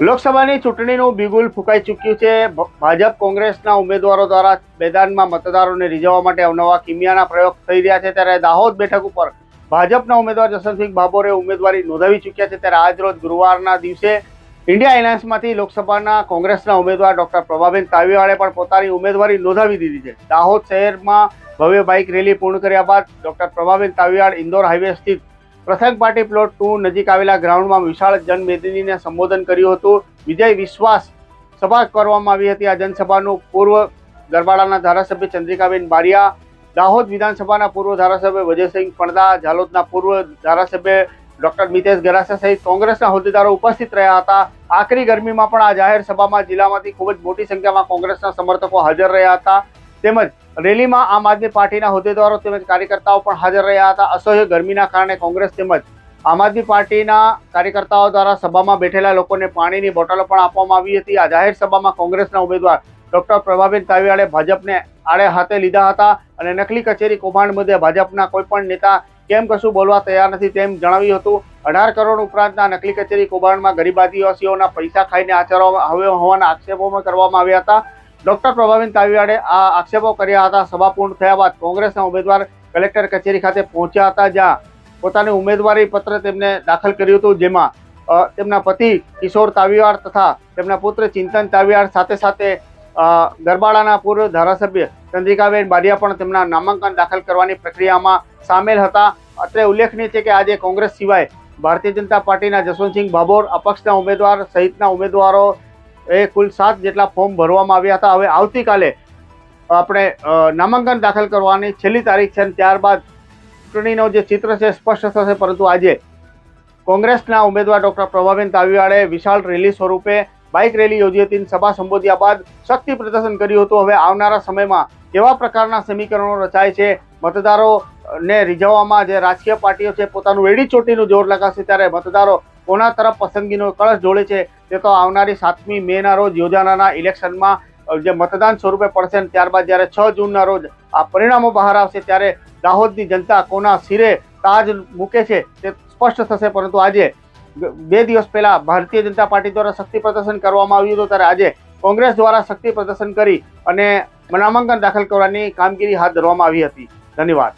લોકસભાની ચૂંટણીનું બિગુલ ફૂંકાઈ ચૂક્યું છે। ભાજપ કોંગ્રેસના ઉમેદવારો દ્વારા મેદાનમાં મતદારોને રીઝવવા માટે અવનવા કિમિયાના પ્રયોગ થઈ રહ્યા છે। ત્યારે દાહોદ બેઠક ઉપર ભાજપના ઉમેદવાર જસવંતસિંહ ભાભોરે ઉમેદવારી નોંધાવી ચૂક્યા છે। ત્યારે આજરોજ ગુરુવારના દિવસે ઇન્ડિયા એલાયન્સમાંથી લોકસભાના કોંગ્રેસના ઉમેદવાર ડોક્ટર પ્રભાબેન તાવીવાળે પણ પોતાની ઉમેદવારી નોંધાવી દીધી છે। દાહોદ શહેરમાં ભવ્ય બાઇક રેલી પૂર્ણ કર્યા બાદ ડોક્ટર પ્રભાબેન તાવીવાળ ઇન્દોર હાઈવે સ્થિત પ્રથમ પાર્ટી પ્લોટ 2 નજીક આવેલા ગ્રાઉન્ડમાં વિશાળ જનમેદનીને સંબોધન કર્યું હતું। વિજય વિશ્વાસ સભા કરવામાં આવી હતી। આ જનસભાનું પૂર્વ ગરબાડાના ધારાસભ્ય ચંદ્રિકાબેન બારિયા, દાહોદ વિધાનસભાના પૂર્વ ધારાસભ્ય વજયસિંહ ફણદા, ઝાલોદના પૂર્વ ધારાસભ્ય ડોક્ટર મિતેશ ગરાસા સહિત કોંગ્રેસના હોદ્દેદારો ઉપસ્થિત રહ્યા હતા। આકરી ગરમીમાં પણ આ જાહેર સભામાં જિલ્લામાંથી ખૂબ જ મોટી સંખ્યામાં કોંગ્રેસના સમર્થકો હાજર રહ્યા હતા। તેમજ રેલીમાં આમ આદમી પાર્ટીના હોદ્દેદારો તેમજ કાર્યકર્તાઓ પણ હાજર રહ્યા હતા। અસહ્ય ગરમીના કારણે કોંગ્રેસ તેમજ આમ આદમી પાર્ટીના કાર્યકર્તાઓ દ્વારા સભામાં બેઠેલા લોકોને પાણીની બોટલો પણ આપવામાં આવી હતી। આ જાહેર સભામાં કોંગ્રેસના ઉમેદવાર ડોક્ટર પ્રભાબેન તાવીવાળે ભાજપને આડે હાથે લીધા હતા અને નકલી કચેરી કૌભાંડ મુદ્દે ભાજપના કોઈ પણ નેતા કેમ કશું બોલવા તૈયાર નથી તેમ જણાવ્યું હતું। 18 કરોડ ઉપરાંતના નકલી કચેરી કૌભાંડમાં ગરીબ આદિવાસીઓના પૈસા ખાઈને આચરવામાં હોવાના આક્ષેપો કરવામાં આવ્યા હતા। ડોક્ટર પ્રભાબેન તાવીવાળે આ આક્ષેપો કર્યા હતા। સભા પૂર્ણ થયા બાદ કોંગ્રેસના ઉમેદવાર કલેક્ટર કચેરી ખાતે પહોંચ્યા હતા, જ્યાં પોતાનું ઉમેદવારી પત્ર તેમને દાખલ કર્યું હતું, જેમાં તેમના પતિ કિશોર તાવીવાળ તથા તેમના પુત્ર ચિંતન તાવીવાળ સાથે સાથે ગરબાડાના પૂર્વ ધારાસભ્ય ચંદ્રિકાબેન બારિયા પણ તેમના નામાંકન દાખલ કરવાની પ્રક્રિયામાં સામેલ હતા। અત્રે ઉલ્લેખનીય છે કે આજે કોંગ્રેસ સિવાય ભારતીય જનતા પાર્ટીના જસવંતસિંહ ભાભોર, અપક્ષના ઉમેદવાર સહિતના ઉમેદવારો કુલ 7 જેટલા ફોર્મ ભરવામાં આવ્યા હતા। હવે આવતીકાલે આપણે નામાંકન દાખલ કરવાની છેલ્લી તારીખ છે, ત્યારબાદ ચૂંટણીનો જે ચિત્ર છે સ્પષ્ટ થશે। પરંતુ આજે કોંગ્રેસના ઉમેદવાર ડોક્ટર પ્રભાબેન તાવીવાળે વિશાળ રેલી સ્વરૂપે બાઇક રેલી યોજી હતી। સભા સંબોધ્યા બાદ શક્તિ પ્રદર્શન કર્યું હતું। હવે આવનારા સમયમાં કેવા પ્રકારના સમીકરણો રચાય છે, મતદારોને રીઝવવામાં જે રાજકીય પાર્ટીઓ છે પોતાનું એડી ચોટીનું જોર લગાવશે, ત્યારે મતદારો કોના તરફ પસંદગીનો કળશ ઢોળે છે તે તો આવનારી 7મી મેના રોજ યોજાનારા ઇલેક્શનમાં જે મતદાન સ્વરૂપે પડશે। ત્યારબાદ જ્યારે 6 જૂનના રોજ આ પરિણામો બહાર આવશે ત્યારે દાહોદની જનતા કોના સિરે તાજ મૂકે છે તે સ્પષ્ટ થશે। પરંતુ આજે 2 દિવસ પહેલા ભારતીય જનતા પાર્ટી દ્વારા શક્તિ પ્રદર્શન કરવામાં આવ્યું હતું, ત્યારે આજે કોંગ્રેસ દ્વારા શક્તિ પ્રદર્શન કરી અને નામાંકન દાખલ કરવાની કામગીરી હાથ ધરવામાં આવી હતી। ધન્યવાદ।